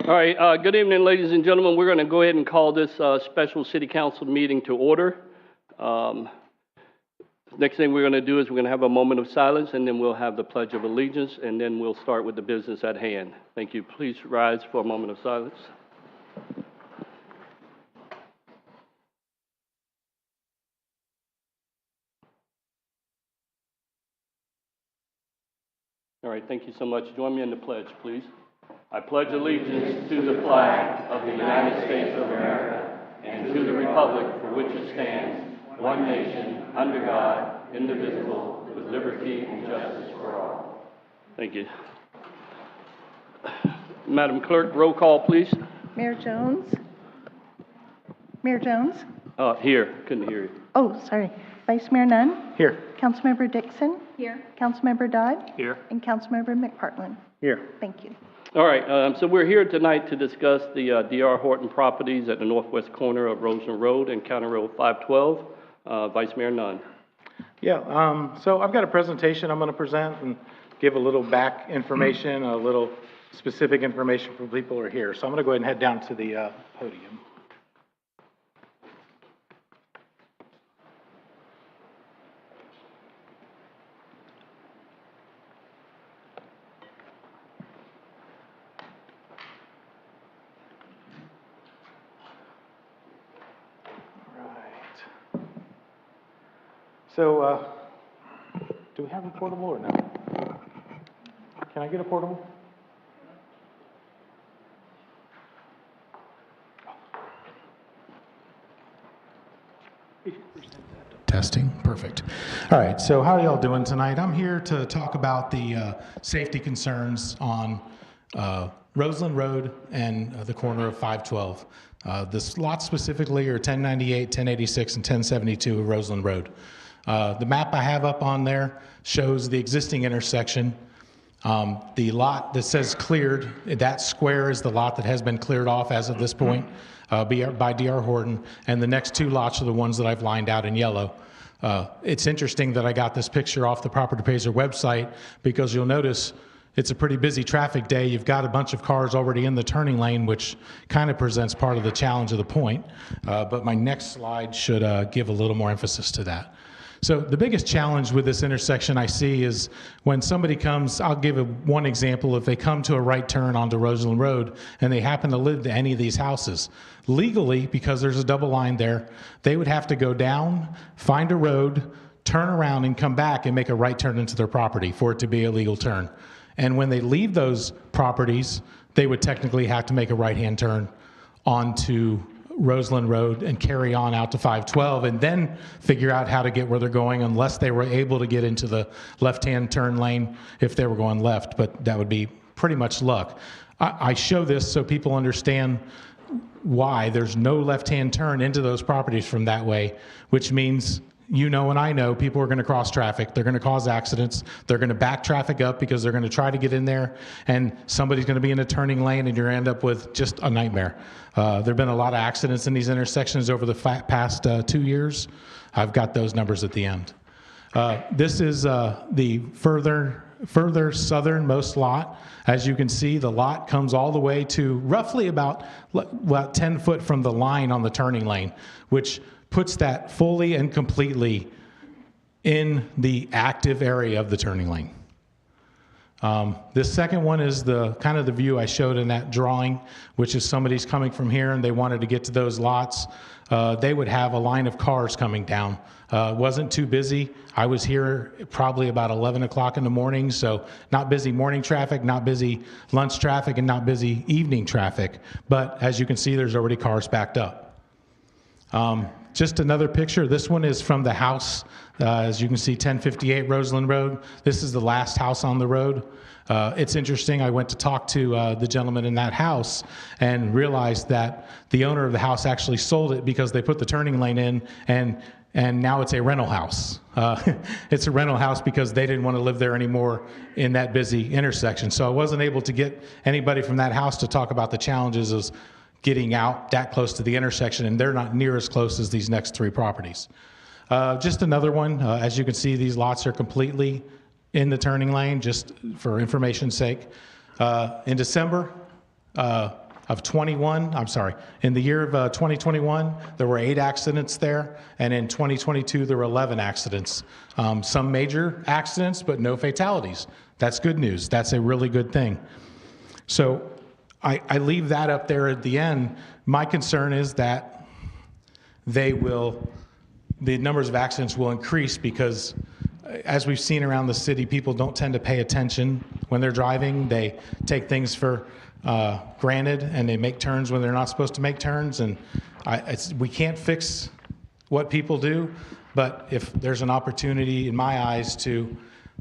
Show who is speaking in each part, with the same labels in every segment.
Speaker 1: All right, good evening, ladies and gentlemen. We're going to go ahead and call this special city council meeting to order. Next thing we're going to do is we're going to have a moment of silence, and then we'll have the Pledge of Allegiance, and then we'll start with the business at hand. Thank you. Please rise for a moment of silence. All right, thank you so much. Join me in the pledge, please. I pledge allegiance to the flag of the United States of America and to the republic for which it stands, one nation, under God, indivisible, with liberty and justice for all. Thank you. Madam Clerk, roll call, please.
Speaker 2: Mayor Jones? Mayor Jones?
Speaker 1: Here. Couldn't hear you.
Speaker 2: Oh, sorry. Vice Mayor Nunn?
Speaker 3: Here.
Speaker 2: Councilmember Dixon? Here. Councilmember Dodd?
Speaker 3: Here.
Speaker 2: And Councilmember McPartland?
Speaker 3: Here.
Speaker 2: Thank you.
Speaker 1: All right, so we're here tonight to discuss the D.R. Horton properties at the northwest corner of Roseland Road and County Road 512. Vice Mayor Nunn.
Speaker 3: Yeah, so I've got a presentation I'm going to present and give a little back information, a little specific information for people who are here. So I'm going to go ahead and head down to the podium. So, do we have a portable or no? Can I get a portable? Testing, perfect. All right, so how are y'all doing tonight? I'm here to talk about the safety concerns on Roseland Road and the corner of 512. This lot specifically are 1098, 1086, and 1072 of Roseland Road. The map I have up on there shows the existing intersection. The lot that says cleared, that square is the lot that has been cleared off as of this point by D.R. Horton, and the next two lots are the ones that I've lined out in yellow. It's interesting that I got this picture off the Property Appraiser website because you'll notice it's a pretty busy traffic day. You've got a bunch of cars already in the turning lane, which kind of presents part of the challenge of the point. But my next slide should give a little more emphasis to that. So the biggest challenge with this intersection I see is when somebody comes, I'll give one example. If they come to a right turn onto Roseland Road and they happen to live to any of these houses, legally, because there's a double line there, they would have to go down, find a road, turn around and come back and make a right turn into their property for it to be a legal turn. And when they leave those properties, they would technically have to make a right-hand turn onto Roseland Road and carry on out to 512 and then figure out how to get where they're going unless they were able to get into the left-hand turn lane if they were going left, but that would be pretty much luck. I show this so people understand why there's no left-hand turn into those properties from that way, which means you know and I know people are going to cross traffic. They're going to cause accidents. They're going to back traffic up because they're going to try to get in there, and somebody's going to be in a turning lane, and you're going to end up with just a nightmare. There have been a lot of accidents in these intersections over the past 2 years. I've got those numbers at the end. This is the further southernmost lot. As you can see, the lot comes all the way to roughly about 10 foot from the line on the turning lane, which puts that fully and completely in the active area of the turning lane. This second one is the kind of the view I showed in that drawing, which is somebody's coming from here and they wanted to get to those lots. They would have a line of cars coming down. It wasn't too busy. I was here probably about 11 o'clock in the morning, so not busy morning traffic, not busy lunch traffic, and not busy evening traffic. But as you can see, there's already cars backed up. Just another picture. This one is from the house. As you can see, 1058 Roseland Road. This is the last house on the road. It's interesting. I went to talk to the gentleman in that house and realized that the owner of the house actually sold it because they put the turning lane in, and now it's a rental house. It's a rental house because they didn't want to live there anymore in that busy intersection. So I wasn't able to get anybody from that house to talk about the challenges of getting out that close to the intersection, and they're not near as close as these next three properties. Just another one. As you can see, these lots are completely in the turning lane, just for information's sake. In December, of 21, I'm sorry, in the year of 2021, there were 8 accidents there, and in 2022, there were 11 accidents. Some major accidents, but no fatalities. That's good news. That's a really good thing. So I leave that up there at the end. My concern is that the numbers of accidents will increase because, as we've seen around the city, people don't tend to pay attention when they're driving. They take things for granted, and they make turns when they're not supposed to make turns. And we can't fix what people do, but if there's an opportunity, in my eyes, to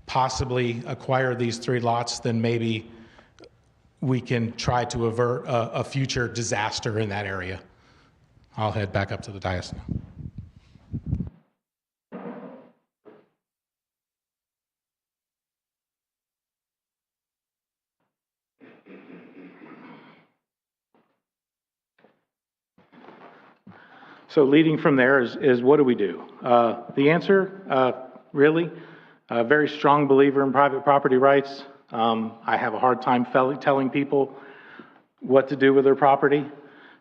Speaker 3: possibly acquire these 3 lots, then maybe we can try to avert a future disaster in that area. I'll head back up to the dais now. So leading from there is what do we do? The answer, really, a very strong believer in private property rights. I have a hard time telling people what to do with their property.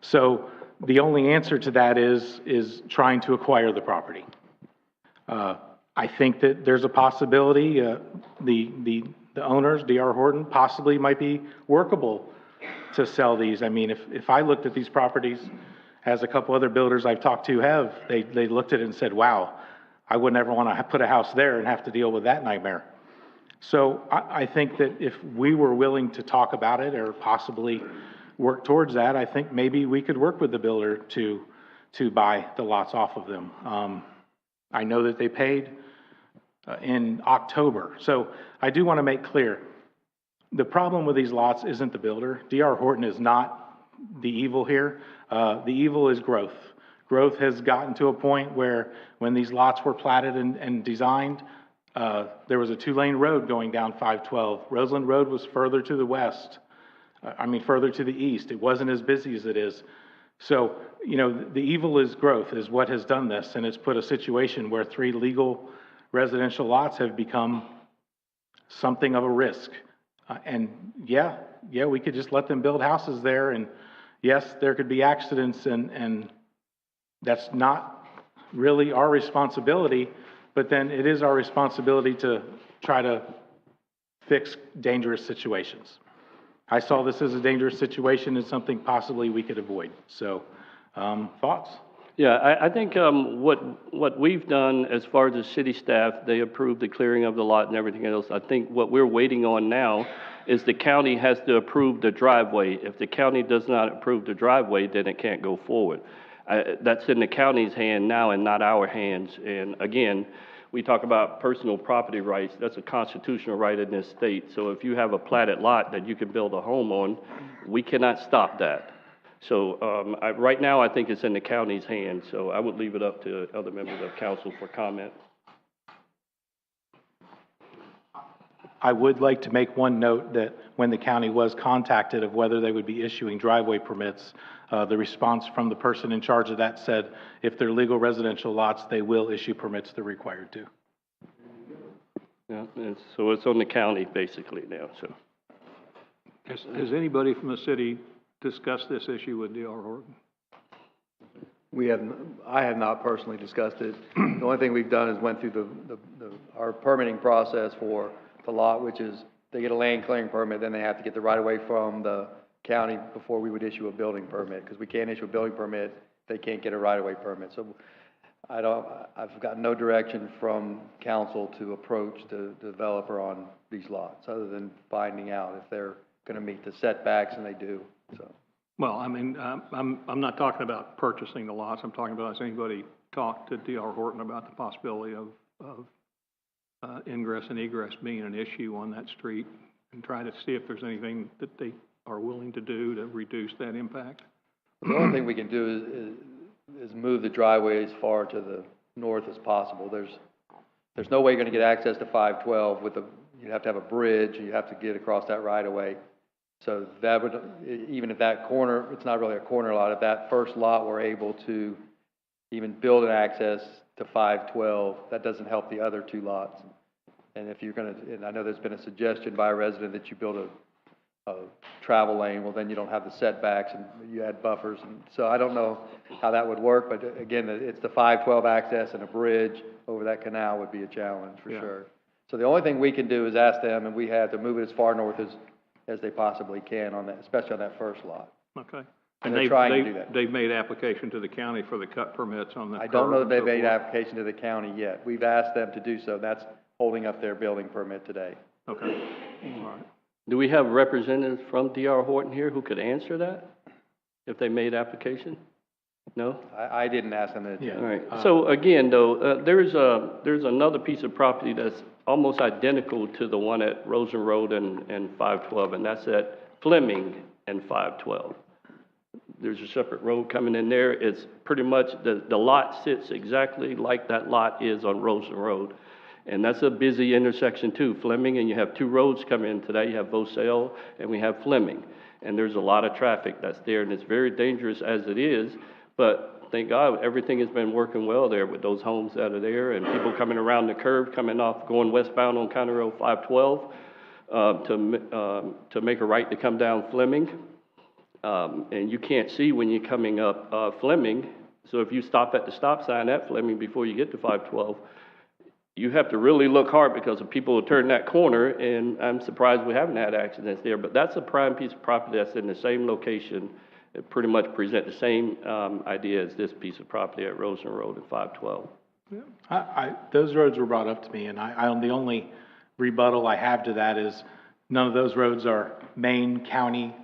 Speaker 3: So the only answer to that is trying to acquire the property. I think that there's a possibility the owners, D.R. Horton, possibly might be workable to sell these. I mean, if I looked at these properties, as a couple other builders I've talked to have, they looked at it and said, wow, I would never want to put a house there and have to deal with that nightmare. So I think that if we were willing to talk about it or possibly work towards that, I think maybe we could work with the builder to buy the lots off of them. I know that they paid in October. So I do want to make clear, the problem with these lots isn't the builder. D.R. Horton is not the evil here. The evil is growth. Growth has gotten to a point where when these lots were platted and designed, there was a 2-lane road going down 512. Roseland Road was further to the west. Further to the east. It wasn't as busy as it is. So, the evil is growth is what has done this, and it's put a situation where 3 legal residential lots have become something of a risk. And yeah, we could just let them build houses there, and yes, there could be accidents, and that's not really our responsibility, but then it is our responsibility to try to fix dangerous situations. I saw this as a dangerous situation and something possibly we could avoid. So, thoughts?
Speaker 1: Yeah, I think what we've done as far as the city staff, they approved the clearing of the lot and everything else. I think what we're waiting on now is the county has to approve the driveway. If the county does not approve the driveway, then it can't go forward. That's in the county's hand now and not our hands. And again, we talk about personal property rights. That's a constitutional right in this state. So if you have a platted lot that you can build a home on, we cannot stop that. So right now, I think it's in the county's hands. So I would leave it up to other members of council for comment.
Speaker 3: I would like to make one note that when the county was contacted of whether they would be issuing driveway permits, the response from the person in charge of that said, if they're legal residential lots, they will issue permits they're required to.
Speaker 1: Yeah, so it's on the county basically now. So,
Speaker 4: has anybody from the city discussed this issue with D.R. Horton?
Speaker 5: I have not personally discussed it. The only thing we've done is went through our permitting process for the lot, which is they get a land clearing permit, then they have to get the right of way from the county before we would issue a building permit, because we can't issue a building permit, they can't get a right of way permit. So I've got no direction from council to approach the developer on these lots, other than finding out if they're going to meet the setbacks, and they do. So. Well,
Speaker 4: I'm not talking about purchasing the lots. I'm talking about, has anybody talked to D.R. Horton about the possibility of ingress and egress being an issue on that street, and try to see if there's anything that they are willing to do to reduce that impact?
Speaker 5: The only thing we can do is move the driveway as far to the north as possible. There's no way you're going to get access to 512 you'd have to have a bridge, and you have to get across that right of way. So that would, even if that corner, it's not really a corner lot, if that first lot were able to even build an access to 512, that doesn't help the other 2 lots. And if you're going to, and I know there's been a suggestion by a resident that you build a travel lane, well, then you don't have the setbacks and you add buffers. And so I don't know how that would work, but again, it's the 512 access and a bridge over that canal would be a challenge for
Speaker 4: Yeah.
Speaker 5: sure. So the only thing we can do is ask them, and we have to move it as far north as they possibly can on that, especially on that first lot.
Speaker 4: Okay.
Speaker 5: And they're trying to do that.
Speaker 4: They've made application to the county for the cut permits on the
Speaker 5: I don't know that
Speaker 4: curve
Speaker 5: they've
Speaker 4: and so
Speaker 5: made
Speaker 4: forth.
Speaker 5: application to the county yet. We've asked them to do so. That's holding up their building permit today.
Speaker 4: Okay, all right.
Speaker 1: Do we have representatives from D.R. Horton here who could answer that? If they made application? No?
Speaker 5: I didn't ask them to.
Speaker 3: Yeah.
Speaker 1: All right. So again, though, there's another piece of property that's almost identical to the one at Rosen Road and 512, and that's at Fleming and 512. There's a separate road coming in there. It's pretty much, the lot sits exactly like that lot is on Rosen Road. And that's a busy intersection too, Fleming, and you have two roads coming in today. You have Vosell and we have Fleming. And there's a lot of traffic that's there, and it's very dangerous as it is. But thank God, everything has been working well there with those homes that are there and people coming around the curve, coming off, going westbound on County Road 512 to make a right to come down Fleming. And you can't see when you're coming up Fleming. So if you stop at the stop sign at Fleming before you get to 512, you have to really look hard because the people will turn that corner, and I'm surprised we haven't had accidents there. But that's a prime piece of property that's in the same location. It pretty much present the same idea as this piece of property at Rosen Road and 512.
Speaker 3: Those roads were brought up to me, and the only rebuttal I have to that is none of those roads are main county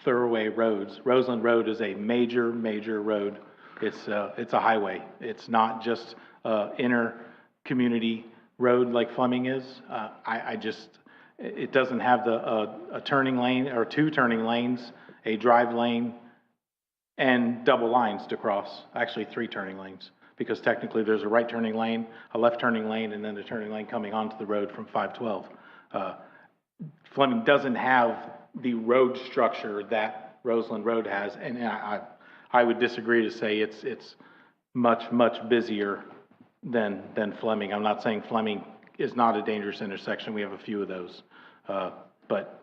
Speaker 3: thoroughway roads. Roseland Road is a major road. It's a highway. It's not just inner community road like Fleming is. It doesn't have a turning lane or two turning lanes, a drive lane, and double lines to cross. Actually, three turning lanes, because technically there's a right turning lane, a left turning lane, and then a turning lane coming onto the road from 512. Fleming doesn't have the road structure that Roseland Road has, and I would disagree to say it's much busier than Fleming. I'm not saying Fleming is not a dangerous intersection. We have a few of those, but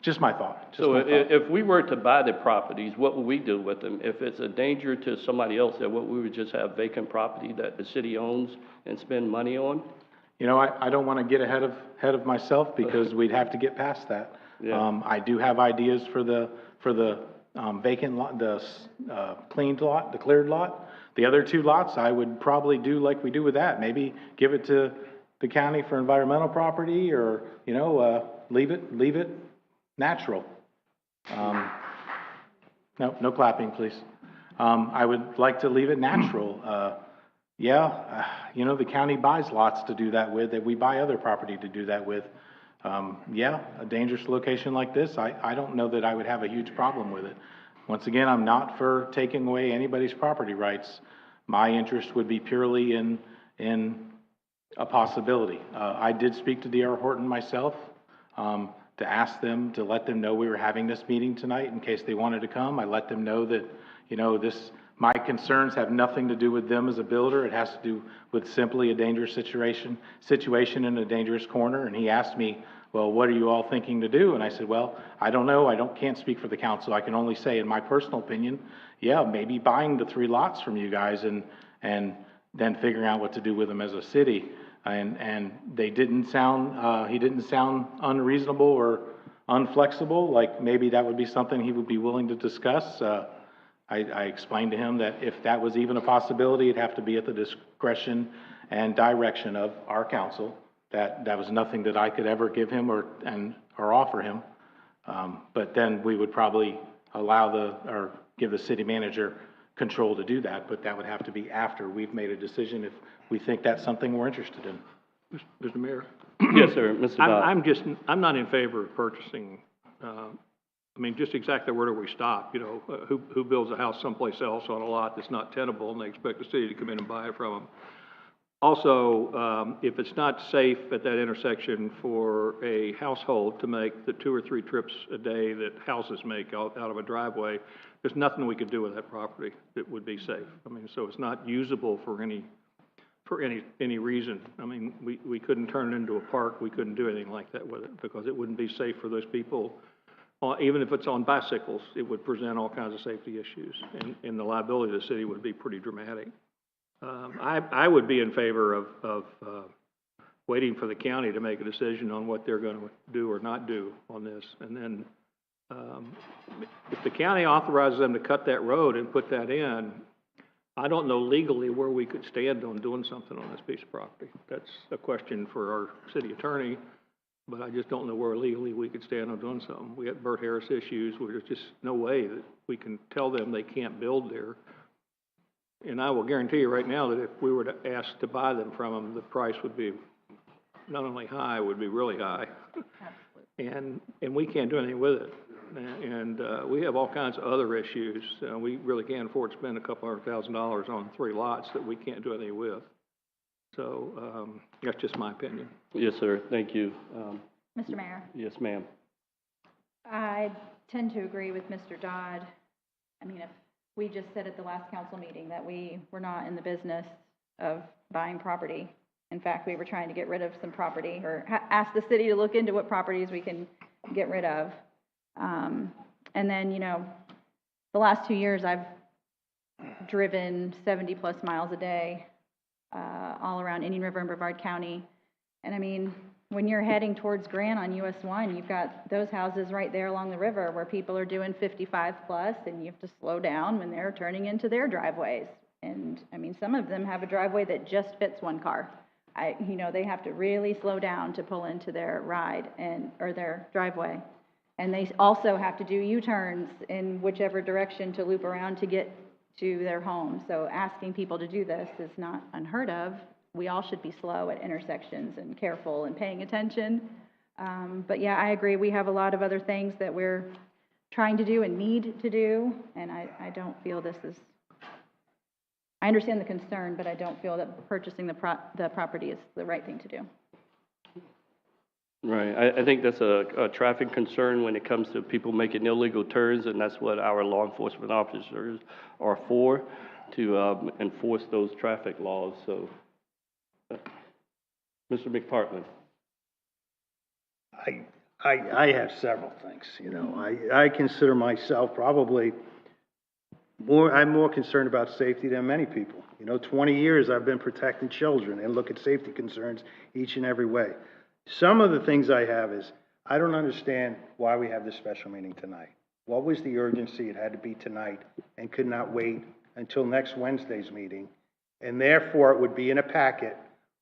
Speaker 3: just my thought.
Speaker 1: So if we were to buy the properties, what would we do with them? If it's a danger to somebody else, then what, we would just have vacant property that the city owns and spend money on?
Speaker 3: You know, I don't want to get ahead of myself because we'd have to get past that.
Speaker 1: Yeah.
Speaker 3: I do have ideas for the vacant lot, the cleaned lot, the cleared lot. The other two lots, I would probably do like we do with that. Maybe give it to the county for environmental property, or leave it natural. No clapping, please. I would like to leave it natural. The county buys lots to do that with, that we buy other property to do that with. A dangerous location like this, I don't know that I would have a huge problem with it. Once again, I'm not for taking away anybody's property rights. My interest would be purely in a possibility. I did speak to D.R. Horton myself to ask them, to let them know we were having this meeting tonight in case they wanted to come. I let them know that, my concerns have nothing to do with them as a builder. It has to do with simply a dangerous situation in a dangerous corner. And he asked me, well, what are you all thinking to do? And I said, well, I don't know. Can't speak for the council. I can only say, in my personal opinion, maybe buying the 3 lots from you guys and then figuring out what to do with them as a city. And they didn't sound, he didn't sound unreasonable or unflexible. Like maybe that would be something he would be willing to discuss. I explained to him that if that was even a possibility, it'd have to be at the discretion and direction of our council. That was nothing that I could ever give him or offer him. But then we would probably give the city manager control to do that, but that would have to be after we've made a decision if we think that's something we're interested in.
Speaker 4: Mr. Mayor?
Speaker 1: Yes, sir, Mr. Dodd.
Speaker 4: I'm not in favor of purchasing, just exactly where do we stop? Who builds a house someplace else on a lot that's not tenable and they expect the city to come in and buy it from them? Also, if it's not safe at that intersection for a household to make the 2 or 3 trips a day that houses make out of a driveway, there's nothing we could do with that property that would be safe. So it's not usable for any reason. We couldn't turn it into a park. We couldn't do anything like that with it because it wouldn't be safe for those people even if it's on bicycles, it would present all kinds of safety issues, and the liability of the city would be pretty dramatic. I would be in favor of waiting for the county to make a decision on what they're going to do or not do on this. And then if the county authorizes them to cut that road and put that in, I don't know legally where we could stand on doing something on this piece of property. That's a question for our city attorney, but I just don't know where legally we could stand on doing something. We got Burt Harris issues where there's just no way that we can tell them they can't build there. And I will guarantee you right now that if we were to ask to buy them from them, the price would be not only high, it would be really high. And we can't do anything with it. And we have all kinds of other issues. We really can't afford to spend a couple $100,000 on 3 lots that we can't do anything with. So that's just my opinion.
Speaker 1: Yes, sir. Thank you.
Speaker 6: Mr. Mayor,
Speaker 1: Yes, ma'am.
Speaker 6: I tend to agree with Mr. Dodd. I mean, if we just said at the last council meeting that we were not in the business of buying property. In fact, we were trying to get rid of some property, or ask the city to look into what properties we can get rid of. And then, you know, the last 2 years I've driven 70 plus miles a day, all around Indian River and Brevard County. And I mean, when you're heading towards Grant on US 1, you've got those houses right there along the river where people are doing 55 plus, and you have to slow down when they're turning into their driveways. And I mean, some of them have a driveway that just fits 1 car. You know, they have to really slow down to pull into their ride or their driveway. And they also have to do U-turns in whichever direction to loop around to get to their home. So asking people to do this is not unheard of. We all should be slow at intersections and careful and paying attention. But yeah, I agree. We have a lot of other things that we're trying to do and need to do. And I don't feel this is, I understand the concern, but I don't feel that purchasing the property is the right thing to do.
Speaker 1: Right. I think that's a traffic concern when it comes to people making illegal turns, and that's what our law enforcement officers are for, to enforce those traffic laws. So, Mr. McPartland.
Speaker 7: I have several things, you know. I consider myself probably I'm more concerned about safety than many people. You know, 20 years I've been protecting children and look at safety concerns each and every way. Some of the things I have is, I don't understand why we have this special meeting tonight. What was the urgency? It had to be tonight and could not wait until next Wednesday's meeting. And therefore, it would be in a packet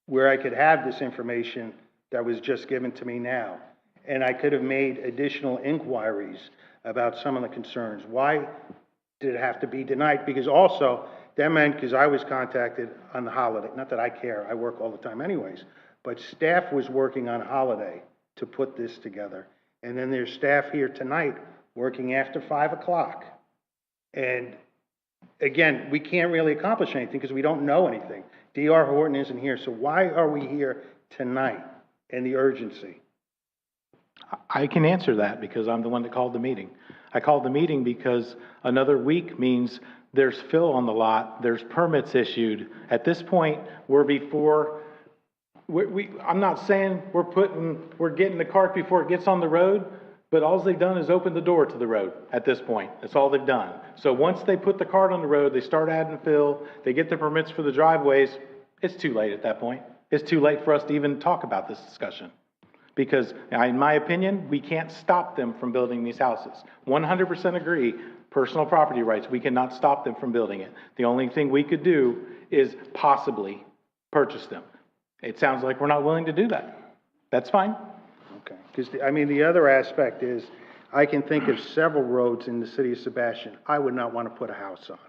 Speaker 7: where I could have this information that was just given to me now. And I could have made additional inquiries about some of the concerns. Why did it have to be tonight? Because also, that meant, because I was contacted on the holiday, not that I care, I work all the time anyways, but staff was working on holiday to put this together. And then there's staff here tonight working after 5 o'clock. And again, we can't really accomplish anything because we don't know anything. D.R. Horton isn't here, so why are we here tonight and the urgency?
Speaker 3: I can answer that because I'm the one that called the meeting. I called the meeting because another week means there's fill on the lot, there's permits issued. At this point, I'm not saying we're getting the cart before it gets on the road, but all they've done is open the door to the road at this point. That's all they've done. So once they put the cart on the road, they start adding fill, they get the permits for the driveways, it's too late at that point. It's too late for us to even talk about this discussion. Because in my opinion, we can't stop them from building these houses. 100% agree, personal property rights, we cannot stop them from building it. The only thing we could do is possibly purchase them. It sounds like we're not willing to do that. That's fine.
Speaker 7: Okay, because I mean, the other aspect is, I can think of several roads in the city of Sebastian I would not want to put a house on.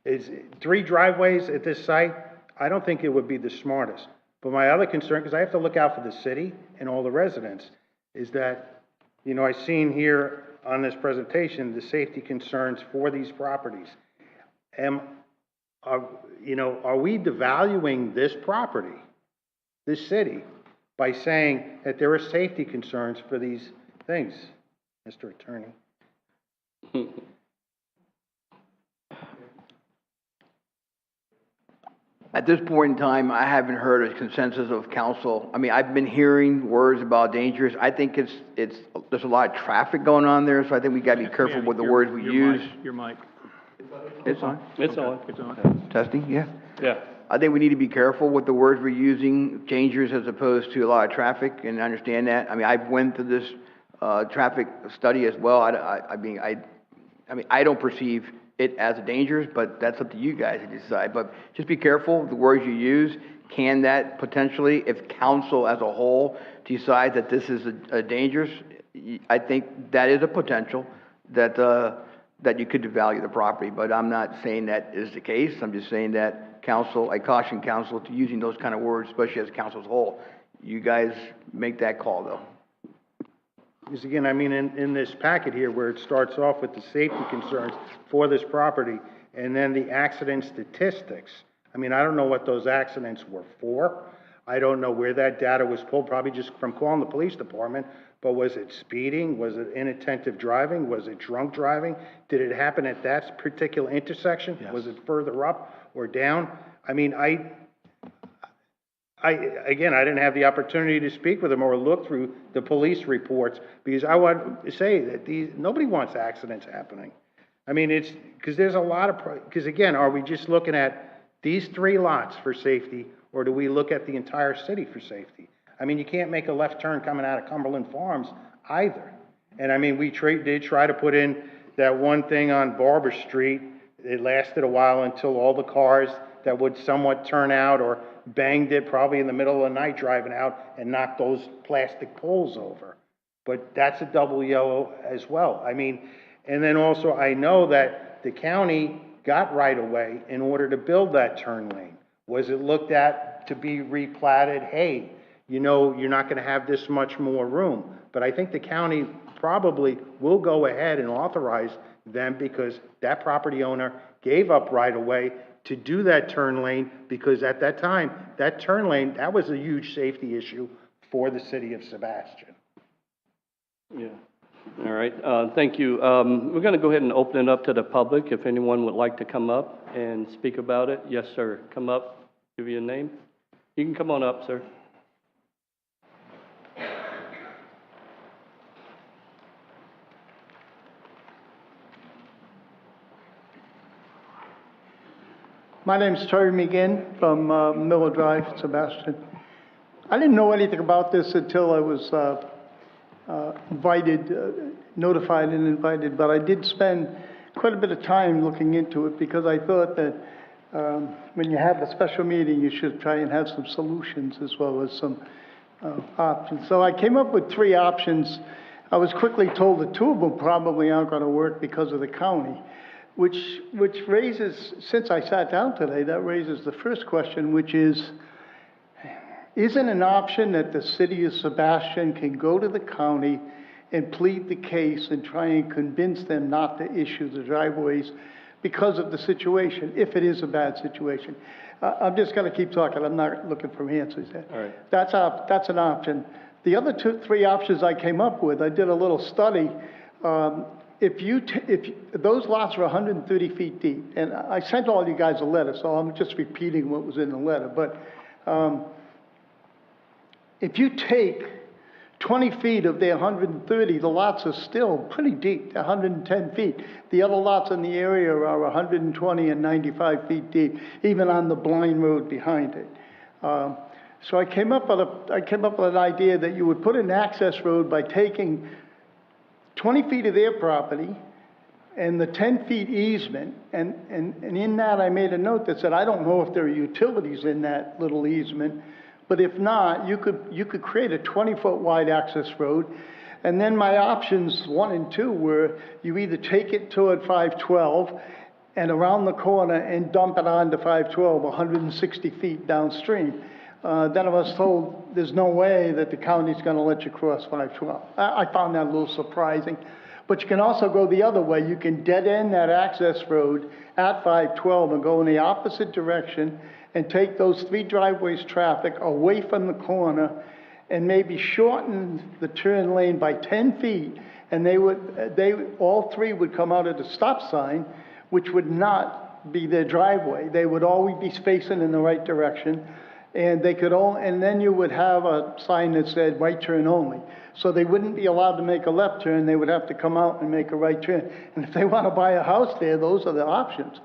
Speaker 7: Is 3 driveways at this site? I don't think it would be the smartest. But my other concern, because I have to look out for the city and all the residents, is that, you know, I've seen here on this presentation the safety concerns for these properties. Are we devaluing this property, this city, by saying that there are safety concerns for these things, Mr. Attorney?
Speaker 8: At this point in time, I haven't heard a consensus of council. I mean, I've been hearing words about dangerous. I think there's a lot of traffic going on there, so I think we gotta be careful with the words we use.
Speaker 4: Your mic.
Speaker 8: It's on?
Speaker 1: It's on.
Speaker 4: It's on.
Speaker 8: Testing, yeah.
Speaker 1: Yeah.
Speaker 8: I think we need to be careful with the words we're using, dangerous as opposed to a lot of traffic, and understand that. I mean, I went through this, traffic study as well. I mean, I don't perceive it as dangerous, but that's up to you guys to decide. But just be careful of the words you use. Can that potentially, if council as a whole decides that this is a dangerous, I think that is a potential that, that you could devalue the property. But I'm not saying that is the case. I'm just saying that council, I caution council to using those kind of words, especially as council as a whole. You guys make that call, though.
Speaker 7: Because again, I mean, in this packet here, where it starts off with the safety concerns for this property, and then the accident statistics, I mean, I don't know what those accidents were for. I don't know where that data was pulled, probably just from calling the police department, but was it speeding? Was it inattentive driving? Was it drunk driving? Did it happen at that particular intersection? Yes. Was it further up or down? I mean, again, I didn't have the opportunity to speak with them or look through the police reports, because I want to say that nobody wants accidents happening. I mean, it's because there's a lot of, because again, are we just looking at these 3 lots for safety, or do we look at the entire city for safety? I mean, you can't make a left turn coming out of Cumberland Farms either. And I mean, we did try to put in that one thing on Barber Street. It lasted a while until all the cars that would somewhat turn out or banged it probably in the middle of the night driving out and knocked those plastic poles over. But that's a double yellow as well. I mean, and then also I know that the county got right away in order to build that turn lane. Was it looked at to be replatted? Hey, you know, you're not going to have this much more room. But I think the county probably will go ahead and authorize them, because that property owner gave up right away to do that turn lane, because at that time, that turn lane, that was a huge safety issue for the city of Sebastian.
Speaker 1: Yeah. All right. Thank you. We're going to go ahead and open it up to the public. If anyone would like to come up and speak about it. Yes, sir. Come up. Give you a name. You can come on up, sir.
Speaker 9: My name's Terry McGinn from Miller Drive, Sebastian. I didn't know anything about this until I was notified and invited, but I did spend quite a bit of time looking into it, because I thought that when you have a special meeting, you should try and have some solutions as well as some options. So I came up with 3 options. I was quickly told that 2 of them probably aren't going to work because of the county. Which raises, since I sat down today, that raises the first question, which is it an option that the city of Sebastian can go to the county and plead the case and try and convince them not to issue the driveways because of the situation, if it is a bad situation? I'm just going to keep talking. I'm not looking for answers there.
Speaker 1: All right.
Speaker 9: That's an option. The other 3 options I came up with, I did a little study. If those lots are 130 feet deep, and I sent all you guys a letter, so I'm just repeating what was in the letter, but if you take 20 feet of their 130, the lots are still pretty deep, 110 feet. The other lots in the area are 120 and 95 feet deep, even on the blind road behind it. So I came up with an idea that you would put an access road by taking 20 feet of their property and the 10 feet easement, and in that I made a note that said, I don't know if there are utilities in that little easement, but if not, you could create a 20-foot wide access road. And then my options 1 and 2 were you either take it toward 512 and around the corner and dump it onto 512, 160 feet downstream. Then I was told there's no way that the county's going to let you cross 512. I found that a little surprising. But you can also go the other way. You can dead end that access road at 512 and go in the opposite direction and take those 3 driveways traffic away from the corner and maybe shorten the turn lane by 10 feet. And all 3 would come out at a stop sign, which would not be their driveway. They would always be facing in the right direction, and they could and then you would have a sign that said right turn only. So they wouldn't be allowed to make a left turn, they would have to come out and make a right turn. And if they want to buy a house there, those are the options.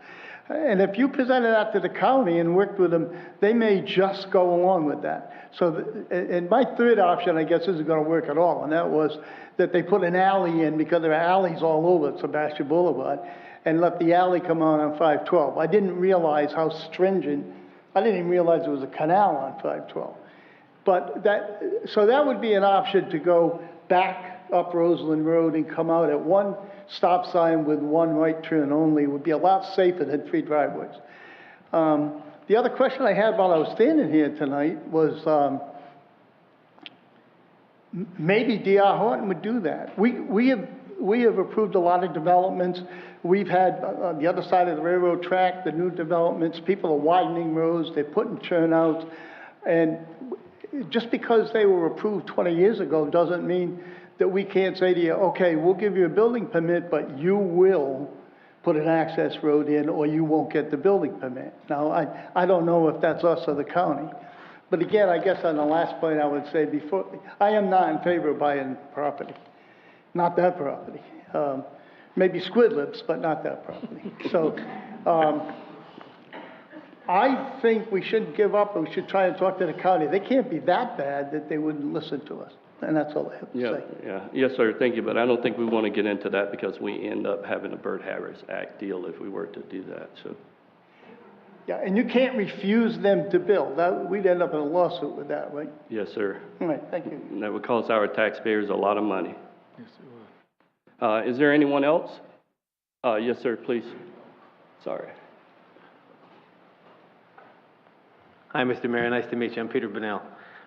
Speaker 9: And if you presented that to the county and worked with them, they may just go along with that. So, and my third option, I guess, isn't going to work at all, and that was that they put an alley in, because there are alleys all over Sebastian Boulevard, and let the alley come out on 512. I didn't realize how stringent, I didn't even realize there was a canal on 512. But so that would be an option, to go back up Roseland Road and come out at one stop sign with one right turn only. Would be a lot safer than 3 driveways. The other question I had while I was standing here tonight was, maybe D.R. Horton would do that. We have approved a lot of developments. We've had, on the other side of the railroad track, the new developments, people are widening roads, they're putting turnouts, and just because they were approved 20 years ago doesn't mean that we can't say to you, okay, we'll give you a building permit, but you will put an access road in, or you won't get the building permit. Now, I don't know if that's us or the county. But again, I guess on the last point, I would say I am not in favor of buying property. Not that property. Maybe Squid Lips, but not that property. So I think we should give up, and we should try and talk to the county. They can't be that bad that they wouldn't listen to us. And that's all I have to say.
Speaker 1: Yeah. Yes, sir, thank you, but I don't think we want to get into that, because we end up having a Burt-Harris Act deal if we were to do that, so.
Speaker 9: Yeah, and you can't refuse them to build. We'd end up in a lawsuit with that, right?
Speaker 1: Yes, sir.
Speaker 9: All right, thank you.
Speaker 1: And that would cost our taxpayers a lot of money. Yes, it would. Is there anyone else? Yes, sir, please. Sorry.
Speaker 10: Hi, Mr. Mayor. Nice to meet you. I'm Peter Bunnell.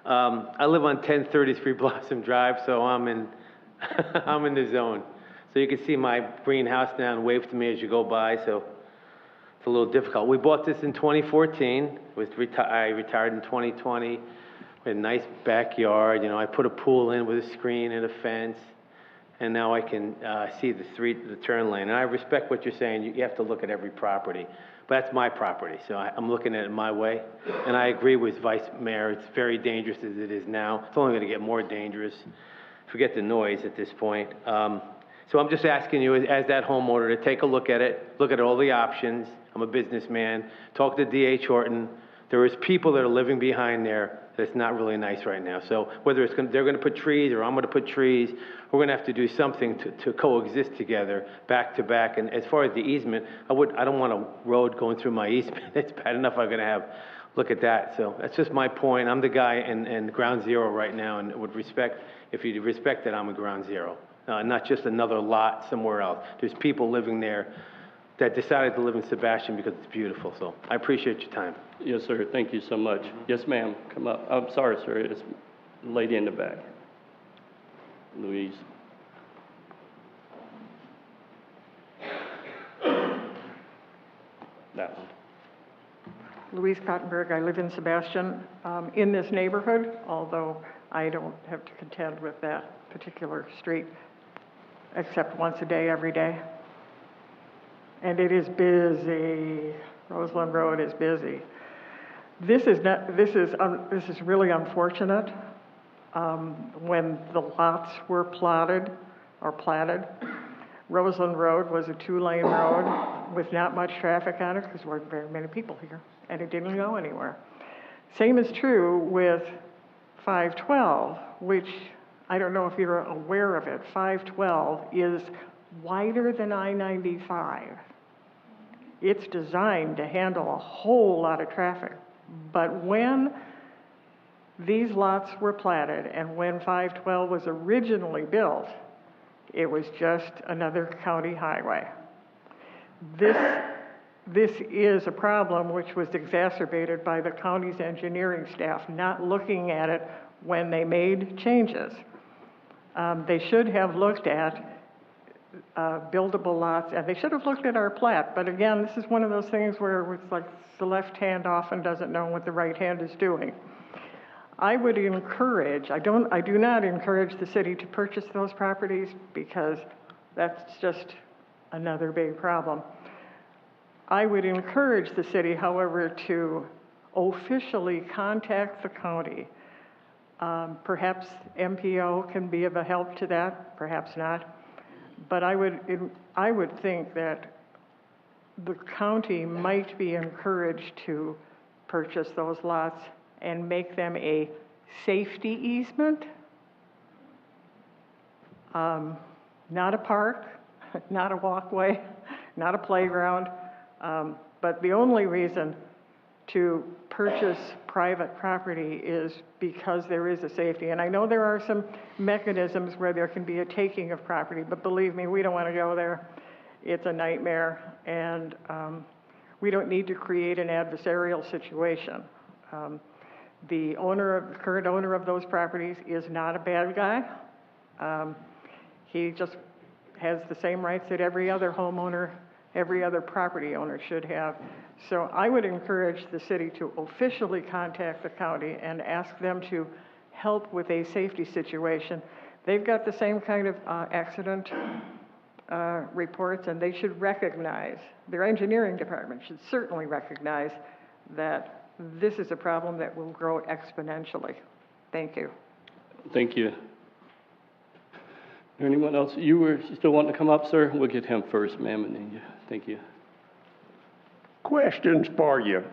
Speaker 10: I live on 1033 Blossom Drive, so I'm in, I'm in the zone. So you can see my green house now and wave to me as you go by, so it's a little difficult. We bought this in 2014. I retired in 2020. We had a nice backyard. You know, I put a pool in with a screen and a fence, and now I can see the turn lane. And I respect what you're saying. You have to look at every property. But that's my property, so I'm looking at it my way. And I agree with Vice Mayor, it's very dangerous as it is now. It's only going to get more dangerous. Forget the noise at this point. So I'm just asking you, as that homeowner, to take a look at it, look at all the options. I'm a businessman. Talk to D.H. Horton. There is people that are living behind there that's not really nice right now. So whether they're going to put trees or I'm going to put trees, we're going to have to do something to coexist together, back to back. And as far as the easement, I don't want a road going through my easement. It's bad enough I'm going to have, look at that. So that's just my point. I'm the guy in ground zero right now, and would respect, if you respect that I'm a ground zero, not just another lot somewhere else. There's people living there that decided to live in Sebastian because it's beautiful. So I appreciate your time.
Speaker 1: Yes, sir, thank you so much. Yes, ma'am, come up. I'm sorry, sir, it's the lady in the back. Louise. That one.
Speaker 11: Louise Cottenberg, I live in Sebastian, in this neighborhood, although I don't have to contend with that particular street except once a day, every day. And it is busy. Roseland Road is busy. This is really unfortunate. When the lots were platted, Roseland Road was a 2-lane road with not much traffic on it because there weren't very many people here, and it didn't go anywhere. Same is true with 512, which I don't know if you're aware of it. 512 is wider than I-95. It's designed to handle a whole lot of traffic. But when these lots were platted and when 512 was originally built, it was just another county highway. This is a problem which was exacerbated by the county's engineering staff not looking at it when they made changes. They should have looked at buildable lots, and they should have looked at our plat. But again, this is one of those things where it's like the left hand often doesn't know what the right hand is doing. I would encourage, I do not encourage the city to purchase those properties because that's just another big problem. I would encourage the city, however, to officially contact the county. Perhaps MPO can be of a help to that, perhaps not. But I would think that the county might be encouraged to purchase those lots and make them a safety easement. Not a park, not a walkway, not a playground. But the only reason to purchase private property is because there is a safety. And I know there are some mechanisms where there can be a taking of property, but believe me, we don't want to go there. It's a nightmare, and we don't need to create an adversarial situation. The current owner of those properties is not a bad guy. He just has the same rights that every other homeowner, every other property owner should have. So I would encourage the city to officially contact the county and ask them to help with a safety situation. They've got the same kind of accident reports, and they should recognize, their engineering department should certainly recognize that this is a problem that will grow exponentially. Thank you.
Speaker 1: Thank you. Anyone else? You were still wanting to come up, sir? We'll get him first, ma'am, and then you. Thank you.
Speaker 12: Questions for you.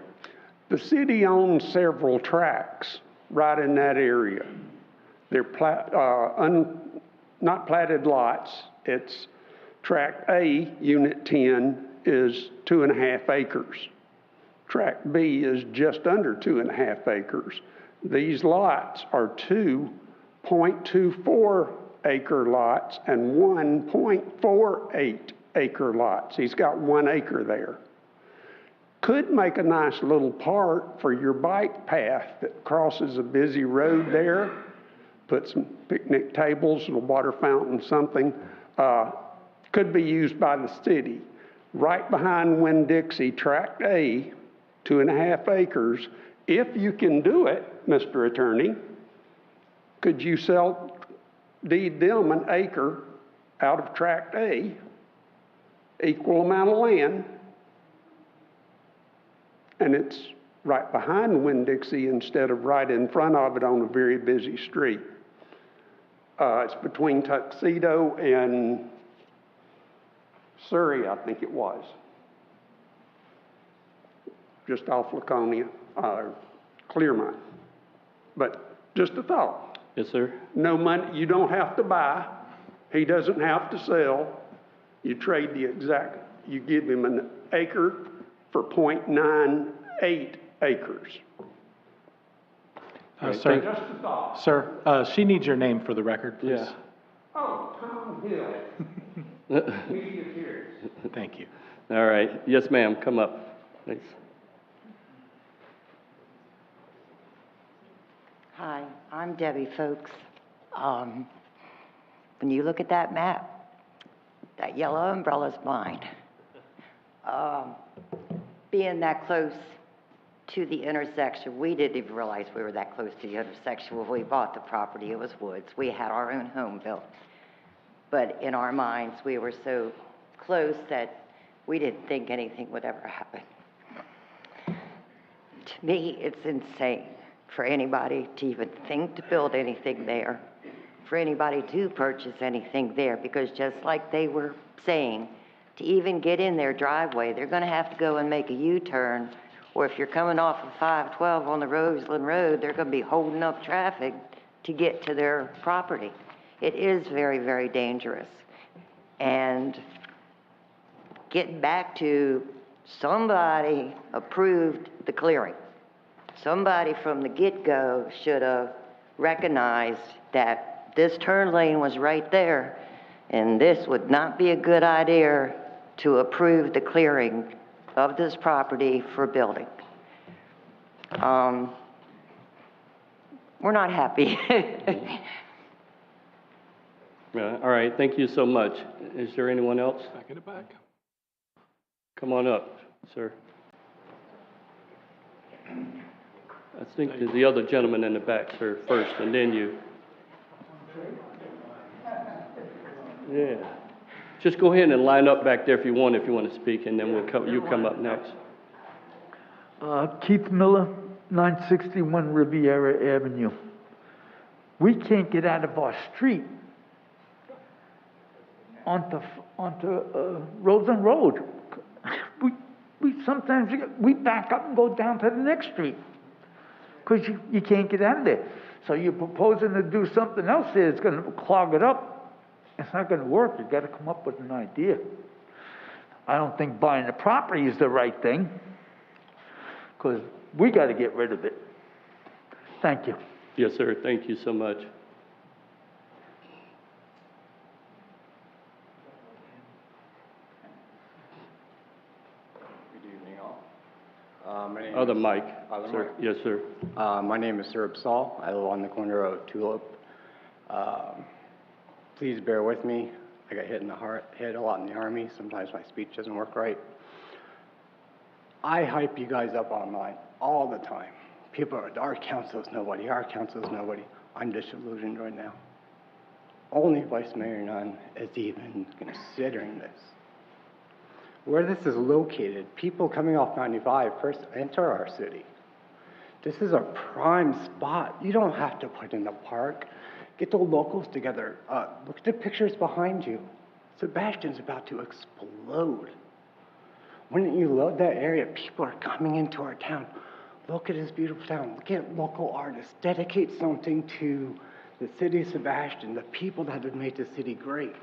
Speaker 12: The city owns several tracts right in that area. They're not platted lots. It's Tract A, Unit 10, is 2.5 acres. Tract B is just under 2.5 acres. These lots are 2.24 acre lots and 1.48 acre lots. He's got 1 acre there. Could make a nice little park for your bike path that crosses a busy road there. Put some picnic tables and a water fountain, something. Could be used by the city. Right behind Winn-Dixie, Tract A, 2.5 acres. If you can do it, Mr. Attorney, could you deed them an acre out of Tract A, equal amount of land, and it's right behind Winn-Dixie instead of right in front of it on a very busy street. It's between Tuxedo and Surrey, I think it was. Just off Laconia, Clearmont. But just a thought.
Speaker 1: Yes, sir.
Speaker 12: No money, you don't have to buy. He doesn't have to sell. You trade you give him an acre for 0.98 acres.
Speaker 3: Sir,
Speaker 12: Just a thought.
Speaker 3: sir, she needs your name for the record, please.
Speaker 1: Yeah.
Speaker 12: Oh, Tom Hill. Media here.
Speaker 3: Thank you.
Speaker 1: All right. Yes, ma'am. Come up, please.
Speaker 13: Hi, I'm Debbie, folks. When you look at that map, that yellow umbrella's mine. Being that close to the intersection, we didn't even realize we were that close to the intersection when we bought the property. It was woods. We had our own home built. But in our minds, we were so close that we didn't think anything would ever happen. To me, it's insane for anybody to even think to build anything there, for anybody to purchase anything there, because just like they were saying, to even get in their driveway, they're gonna have to go and make a U-turn, or if you're coming off of 512 on the Roseland Road, they're gonna be holding up traffic to get to their property. It is very, very dangerous. And getting back to somebody approved the clearing. Somebody from the get-go should have recognized that this turn lane was right there, and this would not be a good idea to approve the clearing of this property for building. We're not happy.
Speaker 1: All right. Thank you so much. Is there anyone else?
Speaker 4: Back in the back.
Speaker 1: Come on up, sir. I think the other gentleman in the back, sir, first, and then you. Yeah. Just go ahead and line up back there if you want to speak, and then you come up next.
Speaker 14: Keith Miller, 961 Riviera Avenue. We can't get out of our street onto Roseland Road. We sometimes we back up and go down to the next street because you can't get out of there. So you're proposing to do something else there that's going to clog it up. It's not going to work. You got to come up with an idea. I don't think buying the property is the right thing because we got to get rid of it. Thank you.
Speaker 1: Yes, sir. Thank you so much.
Speaker 15: Good evening, all. My name
Speaker 1: Other
Speaker 15: is,
Speaker 1: mic,
Speaker 15: Other
Speaker 1: sir.
Speaker 15: mic?
Speaker 1: Yes, sir.
Speaker 15: My name is Sir Saul. I live on the corner of Tulip. Please bear with me. I got hit a lot in the Army. Sometimes my speech doesn't work right. I hype you guys up online all the time. People are, our council is nobody, our council is nobody. I'm disillusioned right now. Only Vice Mayor Nunn is even considering this. Where this is located, people coming off 95 first enter our city. This is a prime spot. You don't have to put in the park. Get the locals together. Look at the pictures behind you. Sebastian's about to explode. When you load that area, people are coming into our town. Look at this beautiful town. Get local artists. Dedicate something to the city of Sebastian, the people that have made the city great.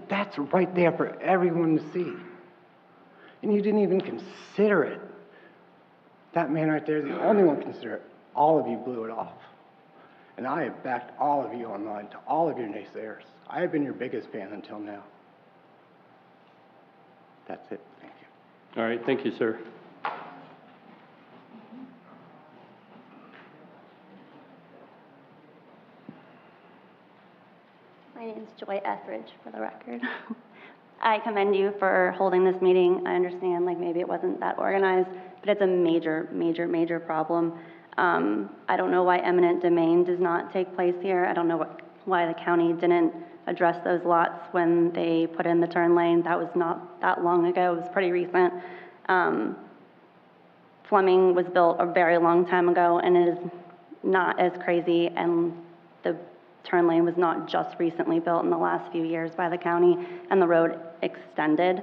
Speaker 15: That's right there for everyone to see. And you didn't even consider it. That man right there is the only one consider it. All of you blew it off. And I have backed all of you online to all of your naysayers. I have been your biggest fan until now. That's it. Thank you.
Speaker 1: All right. Thank you, sir.
Speaker 16: My name is Joy Etheridge, for the record. I commend you for holding this meeting. I understand, like, maybe it wasn't that organized, but it's a major, major, major problem. I don't know why eminent domain does not take place here. I don't know why the county didn't address those lots when they put in the turn lane. That was not that long ago. It was pretty recent. Fleming was built a very long time ago, and it is not as crazy, and the turn lane was not just recently built in the last few years by the county, and the road extended.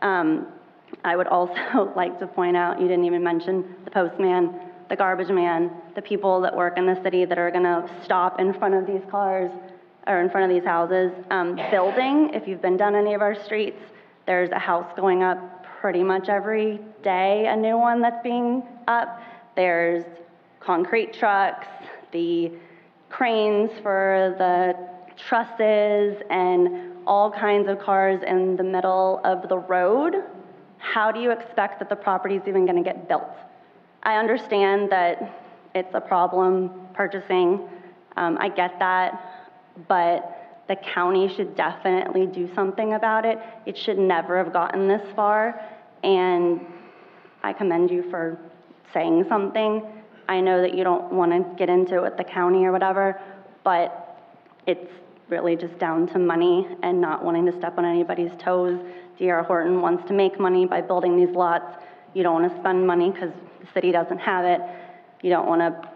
Speaker 16: I would also like to point out, you didn't even mention the postman, the garbage man, the people that work in the city that are gonna stop in front of these cars, or in front of these houses. Building, if you've been down any of our streets, there's a house going up pretty much every day, a new one that's being up. There's concrete trucks, the cranes for the trusses, and all kinds of cars in the middle of the road. How do you expect that the property is even gonna get built? I understand that it's a problem purchasing, I get that, but the county should definitely do something about it. It should never have gotten this far, and I commend you for saying something. I know that you don't want to get into it with the county or whatever, but it's really just down to money and not wanting to step on anybody's toes. D.R. Horton wants to make money by building these lots. You don't want to spend money because the city doesn't have it. You don't want to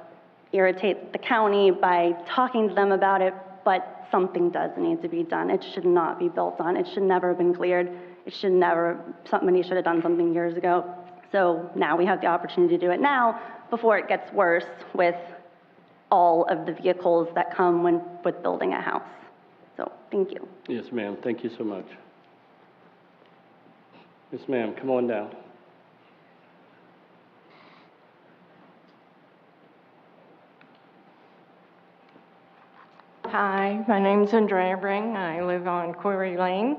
Speaker 16: irritate the county by talking to them about it, but something does need to be done. It should not be built on. It should never have been cleared. It should never, somebody should have done something years ago. So now we have the opportunity to do it now before it gets worse with all of the vehicles that come with building a house. So thank you.
Speaker 1: Yes, ma'am. Thank you so much. Yes, ma'am. Come on down.
Speaker 17: Hi, my name's Andrea Bring. I live on Quarry Lane,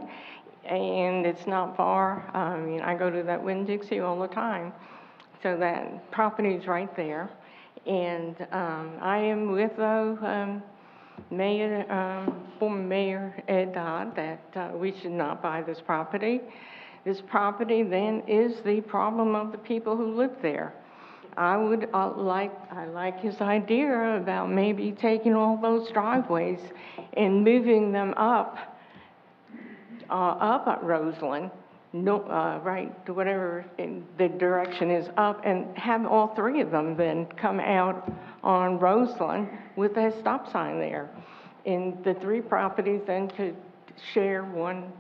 Speaker 17: and it's not far. I mean, I go to that Winn-Dixie all the time. So that property's right there. And I am with former Mayor Ed Dodd that we should not buy this property. This property then is the problem of the people who live there. I like his idea about maybe taking all those driveways and moving them up up at Roseland, no, right, to whatever the direction is up, and have all three of them then come out on Roseland with a stop sign there. And the three properties then could share one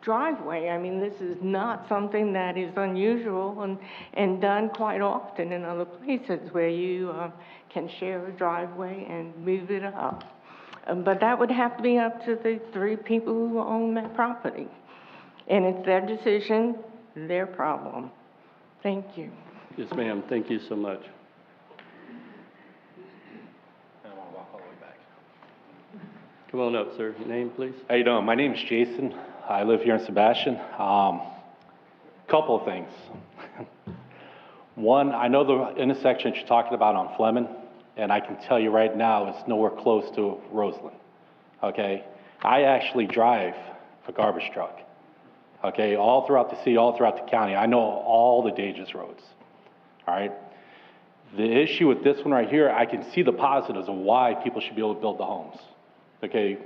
Speaker 17: driveway. I mean, this is not something that is unusual and done quite often in other places where you can share a driveway and move it up. But that would have to be up to the three people who own that property. And it's their decision, their problem. Thank you.
Speaker 1: Yes, ma'am. Thank you so much. Come on up, sir. Your name, please?
Speaker 18: How you doing? My name's Jason. I live here in Sebastian. Couple of things. One, I know the intersection you're talking about on Fleming, and I can tell you right now it's nowhere close to Roseland, okay? I actually drive a garbage truck, okay? All throughout the city, all throughout the county. I know all the dangerous roads, all right? The issue with this one right here, I can see the positives of why people should be able to build the homes, okay?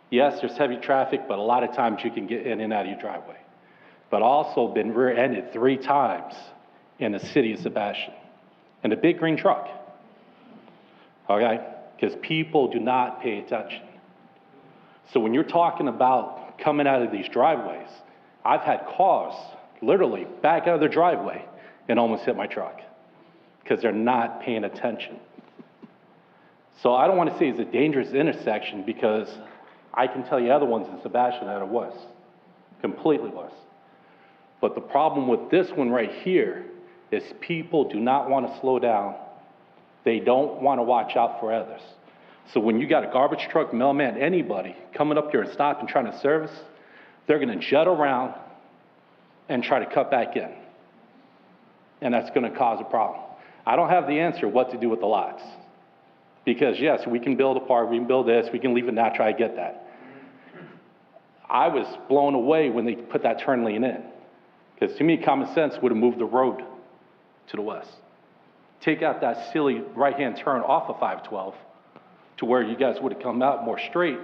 Speaker 18: Yes, there's heavy traffic, but a lot of times you can get in and out of your driveway. But also been rear-ended 3 times in the city of Sebastian, in a big green truck, okay? Because people do not pay attention. So when you're talking about coming out of these driveways, I've had cars literally back out of their driveway and almost hit my truck because they're not paying attention. So I don't want to say it's a dangerous intersection because I can tell you other ones in Sebastian that are worse, completely worse. But the problem with this one right here is people do not want to slow down. They don't want to watch out for others. So when you got a garbage truck, mailman, anybody coming up here and stop and trying to service, they're going to jet around and try to cut back in. And that's going to cause a problem. I don't have the answer what to do with the lots. Because yes, we can build a park, we can build this, we can leave it natural, I get that. I was blown away when they put that turn lane in. Because to me, common sense would have moved the road to the west. Take out that silly right-hand turn off of 512 to where you guys would have come out more straight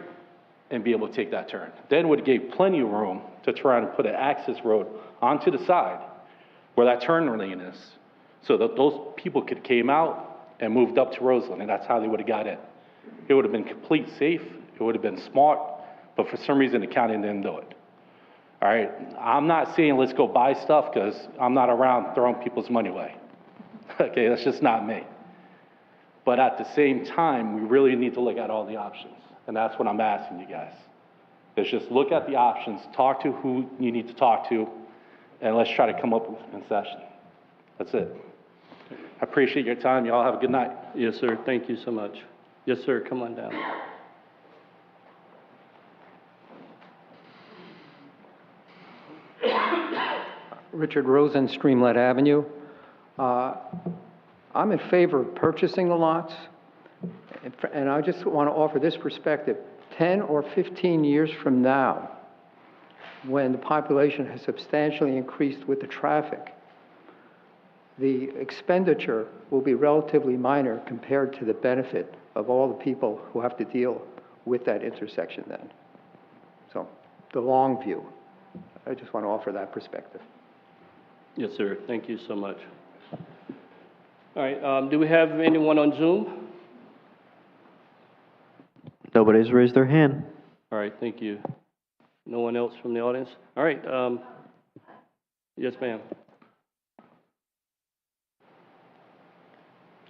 Speaker 18: and be able to take that turn. Then it would have gave plenty of room to turn around and put an access road onto the side where that turn lane is, so that those people could came out and moved up to Roseland, and that's how they would have got in. It would have been complete safe, it would have been smart, but for some reason the county didn't do it. All right, I'm not saying let's go buy stuff because I'm not around throwing people's money away. Okay, that's just not me. But at the same time, we really need to look at all the options, and that's what I'm asking you guys. Is just look at the options, talk to who you need to talk to, and let's try to come up with a concession. That's it. I appreciate your time. Y'all have a good night.
Speaker 1: Yes, sir. Thank you so much. Yes, sir. Come on down.
Speaker 19: Richard Rosen, Streamlet Avenue. I'm in favor of purchasing the lots, and I just want to offer this perspective. 10 or 15 years from now, when the population has substantially increased with the traffic, the expenditure will be relatively minor compared to the benefit of all the people who have to deal with that intersection then. So, the long view. I just want to offer that perspective.
Speaker 1: Yes, sir. Thank you so much. All right, do we have anyone on Zoom?
Speaker 20: Nobody's raised their hand.
Speaker 1: All right, thank you. No one else from the audience? All right, yes, ma'am.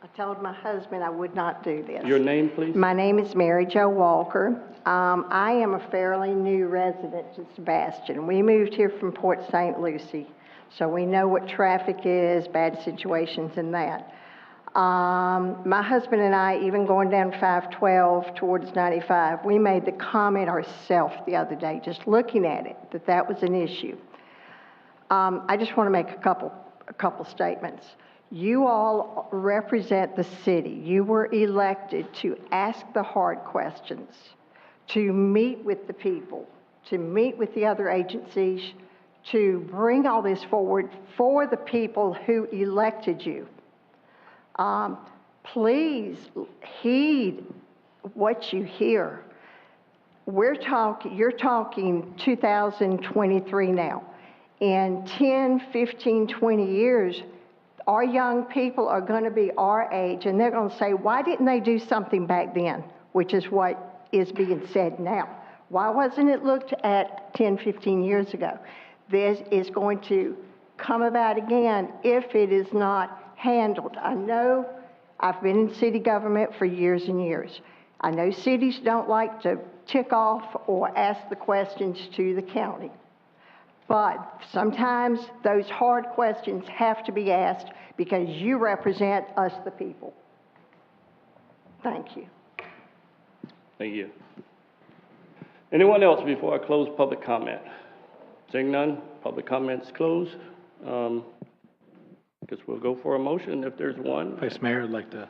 Speaker 21: I told my husband I would not do this.
Speaker 1: Your name, please?
Speaker 21: My name is Mary Jo Walker. I am a fairly new resident to Sebastian. We moved here from Port St. Lucie, so we know what traffic is, bad situations and that. My husband and I, even going down 512 towards 95, we made the comment ourselves the other day, just looking at it, that that was an issue. I just want to make a couple statements. You all represent the city. You were elected to ask the hard questions, to meet with the people, to meet with the other agencies, to bring all this forward for the people who elected you. Please heed what you hear. you're talking 2023 now. In 10, 15, 20 years, our young people are going to be our age, and they're going to say, why didn't they do something back then? Which is what is being said now. Why wasn't it looked at 10, 15 years ago? This is going to come about again if it is not handled. I know I've been in city government for years and years. I know cities don't like to tick off or ask the questions to the county. But sometimes those hard questions have to be asked because you represent us, the people. Thank you.
Speaker 1: Thank you. Anyone else before I close public comment? Seeing none, public comments closed. Guess we'll go for a motion if there's one.
Speaker 3: Vice Mayor, I'd like to,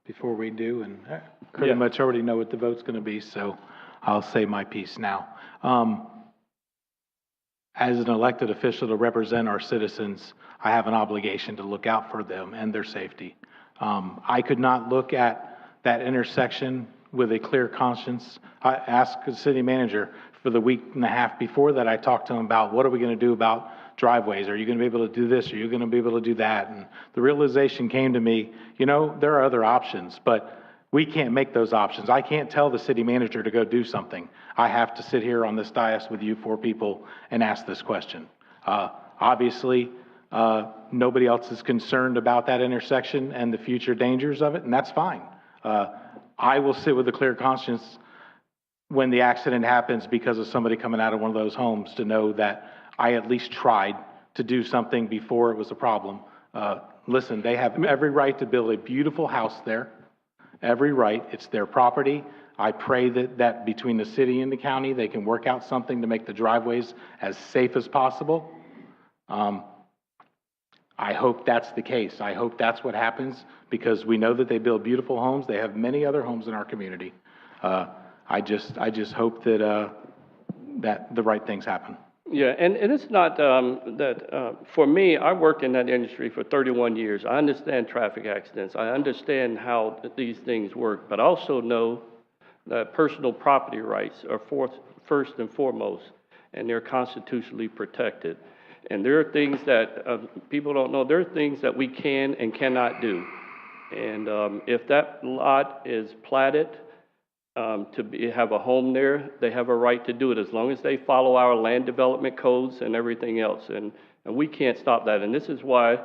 Speaker 3: before we do, and I pretty much already know what the vote's going to be, so I'll say my piece now. As an elected official to represent our citizens, I have an obligation to look out for them and their safety. I could not look at that intersection with a clear conscience. I asked the city manager for the week and a half before that. I talked to him about what are we going to do about driveways? Are you going to be able to do this? Are you going to be able to do that? And the realization came to me, you know, there are other options, but we can't make those options. I can't tell the city manager to go do something. I have to sit here on this dais with you four people and ask this question. Obviously, nobody else is concerned about that intersection and the future dangers of it, and that's fine. I will sit with a clear conscience when the accident happens because of somebody coming out of one of those homes to know that I at least tried to do something before it was a problem. Listen, they have every right to build a beautiful house there. Every right. It's their property. I pray that between the city and the county, they can work out something to make the driveways as safe as possible. I hope that's the case. I hope that's what happens because we know that they build beautiful homes. They have many other homes in our community. I just hope that that the right things happen.
Speaker 1: Yeah, and it's not for me, I worked in that industry for 31 years. I understand traffic accidents. I understand how these things work, but I also know that personal property rights are first and foremost, and they're constitutionally protected. And there are things that people don't know. There are things that we can and cannot do. And if that lot is platted, have a home there, they have a right to do it as long as they follow our land development codes and everything else. And we can't stop that. And this is why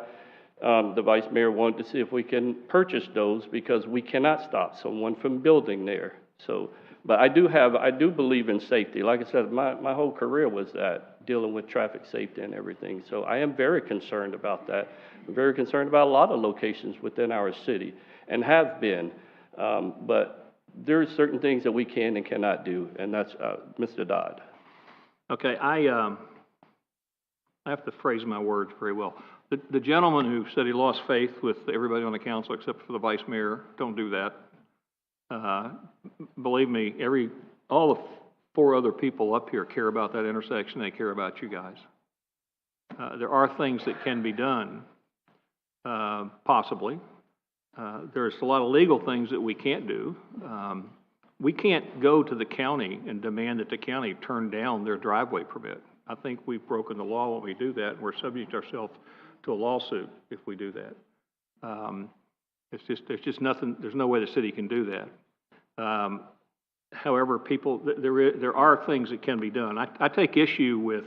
Speaker 1: the Vice Mayor wanted to see if we can purchase those because we cannot stop someone from building there. So, but I do believe in safety. Like I said, my whole career was that, dealing with traffic safety and everything. So I am very concerned about that. I'm very concerned about a lot of locations within our city and have been. But there are certain things that we can and cannot do, and that's Mr. Dodd.
Speaker 4: Okay, I have to phrase my words very well. The gentleman who said he lost faith with everybody on the council except for the vice mayor, don't do that. Believe me, all the four other people up here care about that intersection. They care about you guys. There are things that can be done, possibly. There's a lot of legal things that we can't do. We can't go to the county and demand that the county turn down their driveway permit. I think we've broken the law when we do that, and we're subject ourselves to a lawsuit if we do that. There's just nothing, there's no way the city can do that. However, there are things that can be done. I take issue with,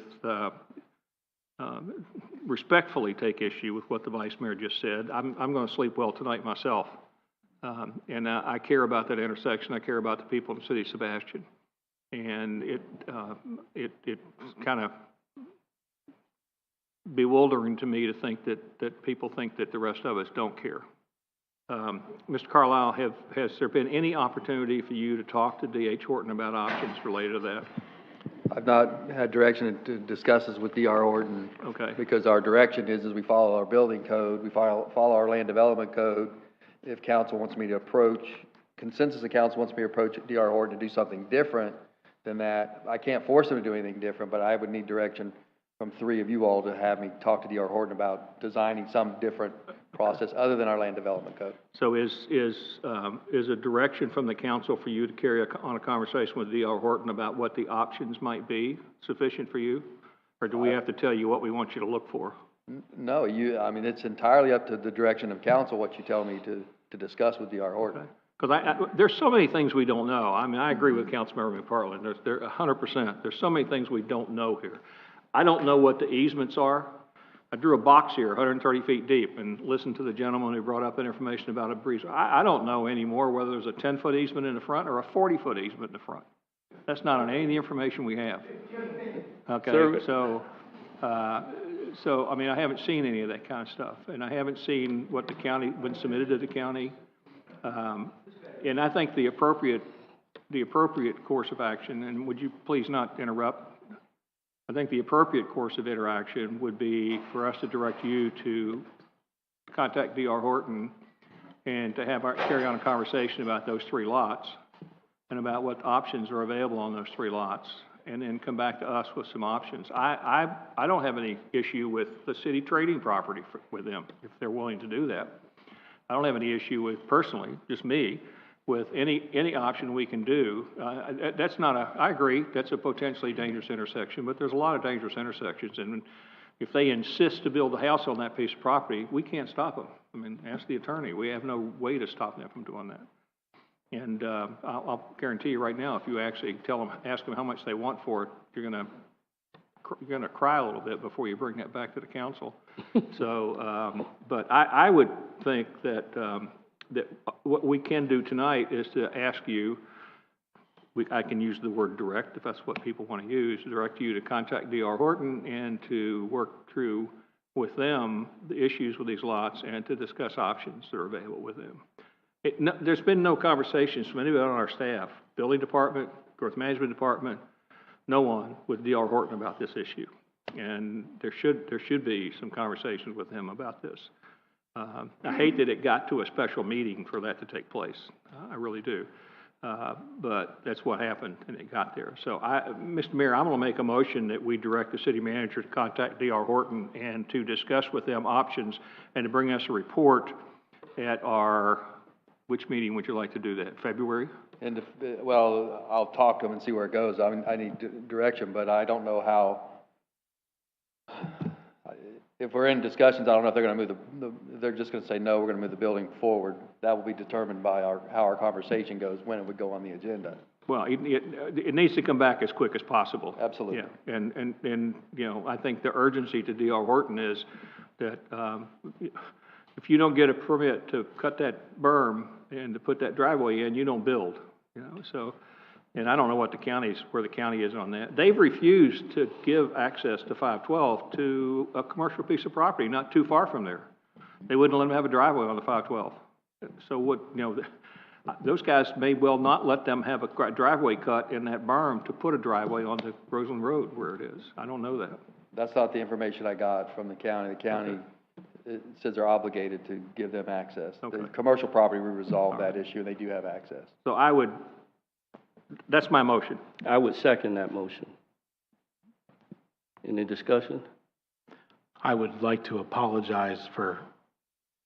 Speaker 4: respectfully take issue with what the vice mayor just said. I'm going to sleep well tonight myself. And I care about that intersection. I care about the people in the city of Sebastian. And it's kind of bewildering to me to think that people think that the rest of us don't care. Mr. Carlisle, has there been any opportunity for you to talk to D.H. Horton about options related to that?
Speaker 5: I've not had direction to discuss this with D.R. Horton.
Speaker 4: Okay.
Speaker 5: Because our direction is we follow our building code, we follow our land development code. If council wants me to approach, consensus of council wants me to approach D.R. Horton to do something different than that, I can't force them to do anything different, but I would need direction from three of you all to have me talk to D.R. Horton about designing some different process other than our land development code.
Speaker 4: So is a direction from the council for you to carry on a conversation with D.R. Horton about what the options might be sufficient for you? Or do we have to tell you what we want you to look for?
Speaker 5: No, I mean, it's entirely up to the direction of council, what you tell me to discuss with D.R. Horton.
Speaker 4: Because there's so many things we don't know. I mean, I agree with Councilmember McPartland. There's 100%. There's so many things we don't know here. I don't know what the easements are. I drew a box here, 130 feet deep, and listened to the gentleman who brought up that information about a breeze. I don't know anymore whether there's a 10-foot easement in the front or a 40-foot easement in the front. That's not on any of the information we have. Okay, so I mean, I haven't seen any of that kind of stuff, and I haven't seen what the county, been submitted to the county. And I think the appropriate course of action, and would you please not interrupt? I think the appropriate course of interaction would be for us to direct you to contact D.R. Horton and to carry on a conversation about those 3 lots and about what options are available on those 3 lots, and then come back to us with some options. I don't have any issue with the city trading property with them if they're willing to do that. I don't have any issue with, personally, just me, with any option we can do. That's not I agree, that's a potentially dangerous intersection, but there's a lot of dangerous intersections, and if they insist to build a house on that piece of property, we can't stop them. I mean, ask the attorney. We have no way to stop them from doing that. And I'll guarantee you right now, if you actually ask them how much they want for it, you're gonna cry a little bit before you bring that back to the council. So, but I would think that that what we can do tonight is to ask you, I can use the word direct if that's what people want to use, direct you to contact D.R. Horton and to work through with them the issues with these lots and to discuss options that are available with them. There's been no conversations from anybody on our staff, building department, growth management department, no one with D.R. Horton about this issue. And there should be some conversations with him about this. I hate that it got to a special meeting for that to take place. I really do. But that's what happened, and it got there. So, Mr. Mayor, I'm going to make a motion that we direct the city manager to contact D.R. Horton and to discuss with them options and to bring us a report at our, which meeting would you like to do that? February?
Speaker 5: And well, I'll talk to them and see where it goes. I mean, I need direction, but I don't know how. If we're in discussions, I don't know if they're going to move they're just going to say, no, we're going to move the building forward. That will be determined by how our conversation goes, when it would go on the agenda.
Speaker 4: Well, it needs to come back as quick as possible.
Speaker 5: Absolutely.
Speaker 4: Yeah, and you know, I think the urgency to D.R. Horton is that if you don't get a permit to cut that berm and to put that driveway in, you don't build. You know, so. And I don't know where the county is on that. They've refused to give access to 512 to a commercial piece of property not too far from there. They wouldn't let them have a driveway on the 512. So what, you know, those guys may well not let them have a driveway cut in that berm to put a driveway onto Roseland Road where it is. I don't know that.
Speaker 5: That's not the information I got from the county. The county it says they're obligated to give them access. Okay. The commercial property, we resolved that issue, and they do have access.
Speaker 4: So that's my motion.
Speaker 1: I would second that motion. Any discussion?
Speaker 3: I would like to apologize for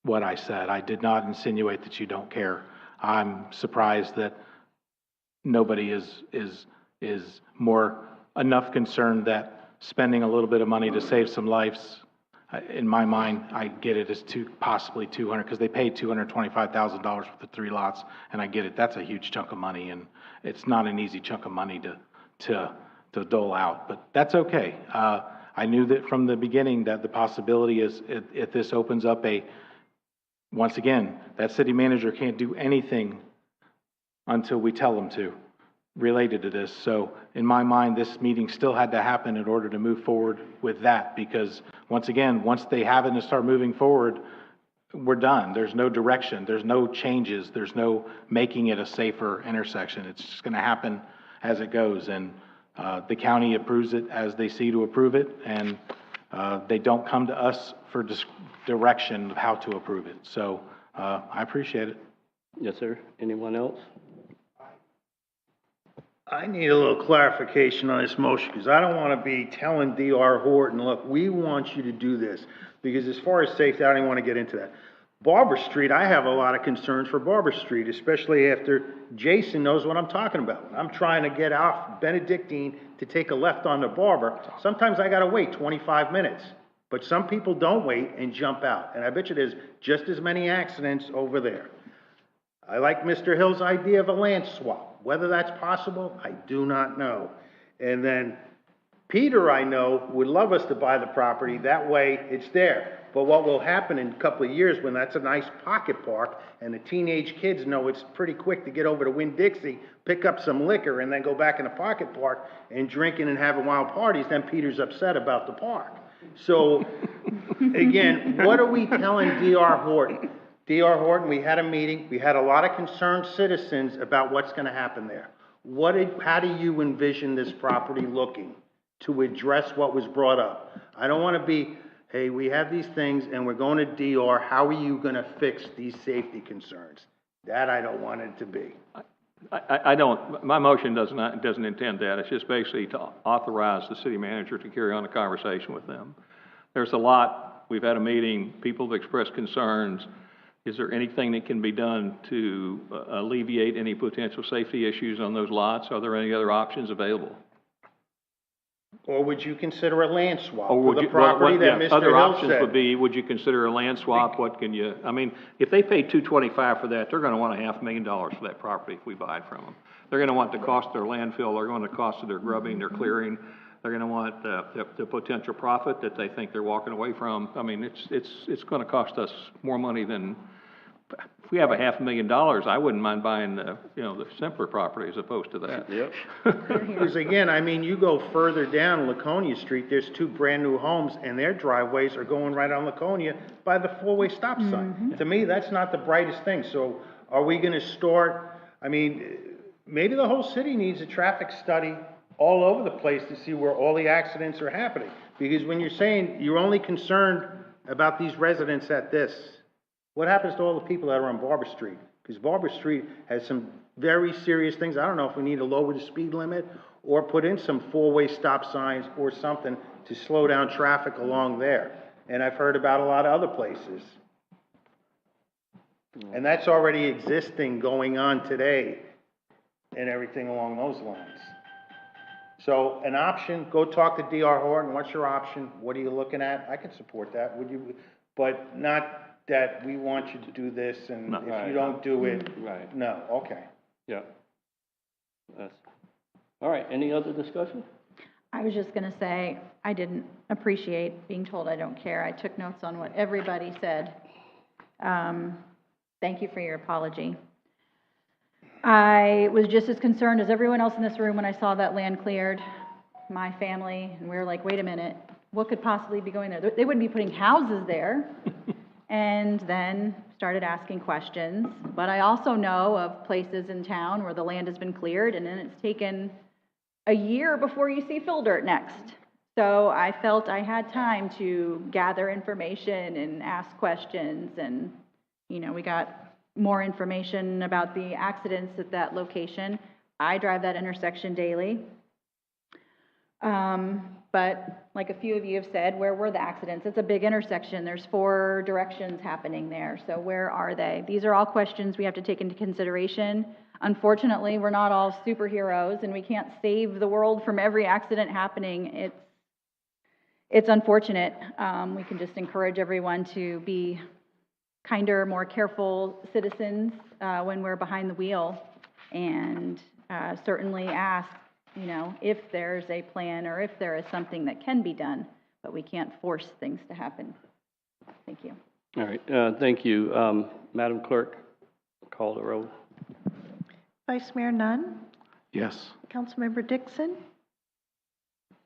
Speaker 3: what I said. I did not insinuate that you don't care. I'm surprised that nobody is more enough concerned that spending a little bit of money to save some lives, in my mind, I get it as possibly 200, because they paid $225,000 for the 3 lots, and I get it. That's a huge chunk of money, and it's not an easy chunk of money to dole out, but that's okay. I knew that from the beginning that the possibility is if this opens up once again, that city manager can't do anything until we tell them to, related to this. So in my mind, this meeting still had to happen in order to move forward with that, because once again, once they have it and start moving forward, we're done. There's no direction. There's no changes. There's no making it a safer intersection. It's just going to happen as it goes. And the county approves it as they see to approve it. And they don't come to us for direction of how to approve it. So I appreciate it.
Speaker 1: Yes, sir. Anyone else?
Speaker 7: I need a little clarification on this motion, because I don't want to be telling D.R. Horton, look, we want you to do this, because as far as safety, I don't even want to get into that. Barber Street, I have a lot of concerns for Barber Street, especially after Jason knows what I'm talking about. I'm trying to get off Benedictine to take a left onto Barber. Sometimes I gotta wait 25 minutes, but some people don't wait and jump out. And I bet you there's just as many accidents over there. I like Mr. Hill's idea of a land swap. Whether that's possible, I do not know. And then Peter, I know, would love us to buy the property. That way it's there. But what will happen in a couple of years when that's a nice pocket park and the teenage kids know it's pretty quick to get over to Winn-Dixie, pick up some liquor and then go back in the pocket park and drinking and having wild parties, then Peter's upset about the park. So again, what are we telling D.R. Horton? D.R. Horton, we had a meeting. We had a lot of concerned citizens about what's going to happen there. How do you envision this property looking to address what was brought up? I don't want to be, hey, we have these things and we're going to DR. How are you going to fix these safety concerns? That I don't want it to be.
Speaker 4: I don't, my motion doesn't intend that. It's just basically to authorize the city manager to carry on a conversation with them. There's a lot. We've had a meeting. People have expressed concerns. Is there anything that can be done to alleviate any potential safety issues on those lots? Are there any other options available?
Speaker 7: Or would you consider a land swap for the property that Mr.
Speaker 4: Other
Speaker 7: Hill
Speaker 4: options
Speaker 7: said?
Speaker 4: would be, would you consider a land swap? What can you, I mean, if they pay $225 for that, they're gonna want $500,000 for that property if we buy it from them. They're gonna want the cost of their landfill, they're going to cost of their grubbing, their clearing, they're gonna want the potential profit that they think they're walking away from. I mean, it's gonna cost us more money than, if we have $500,000, I wouldn't mind buying the simpler property as opposed to that.
Speaker 1: Yep.
Speaker 7: Because again, I mean, you go further down Laconia Street, there's two brand new homes and their driveways are going right on Laconia by the four-way stop sign. To me, that's not the brightest thing. So are we gonna start, I mean, maybe the whole city needs a traffic study all over the place to see where all the accidents are happening. Because when you're saying you're only concerned about these residents at this, what happens to all the people that are on Barber Street? Because Barber Street has some very serious things. I don't know if we need to lower the speed limit or put in some four-way stop signs or something to slow down traffic along there. And I've heard about a lot of other places. And that's already existing, going on today and everything along those lines. So an option, go talk to D.R. Horton. What's your option? What are you looking at? I can support that. Would you? But not that we want you to do this, and
Speaker 1: No.
Speaker 7: if
Speaker 1: Right.
Speaker 7: you don't do it,
Speaker 1: Right.
Speaker 7: no, okay.
Speaker 1: Yeah. All right, any other discussion?
Speaker 6: I was just gonna say, I didn't appreciate being told I don't care. I took notes on what everybody said. Thank you for your apology. I was just as concerned as everyone else in this room when I saw that land cleared, my family, and we were like, wait a minute, what could possibly be going there? They wouldn't be putting houses there. And then started asking questions. But I also know of places in town where the land has been cleared and then it's taken a year before you see fill dirt next. So I felt I had time to gather information and ask questions, and we got more information about the accidents at that location. I drive that intersection daily. But like a few of you have said, where were the accidents? It's a big intersection. There's 4 directions happening there. So where are they? These are all questions we have to take into consideration. Unfortunately, we're not all superheroes and we can't save the world from every accident happening. It's unfortunate. We can just encourage everyone to be kinder, more careful citizens when we're behind the wheel, and certainly ask if there's a plan or if there is something that can be done, but we can't force things to happen. Thank you.
Speaker 1: All right, thank you. Madam Clerk, call the roll.
Speaker 2: Vice Mayor Nunn?
Speaker 3: Yes.
Speaker 2: Councilmember Dixon?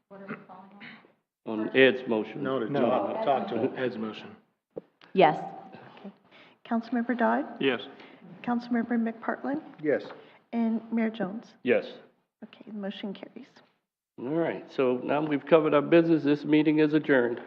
Speaker 6: What are we calling on?
Speaker 1: On Ed's motion.
Speaker 7: No, talk to him.
Speaker 3: Ed's motion.
Speaker 6: Yes.
Speaker 2: Okay. Councilmember Dodd?
Speaker 4: Yes.
Speaker 2: Councilmember McPartlin?
Speaker 7: Yes.
Speaker 2: And Mayor Jones?
Speaker 1: Yes.
Speaker 2: Okay, the motion carries.
Speaker 1: All right, so now we've covered our business. This meeting is adjourned.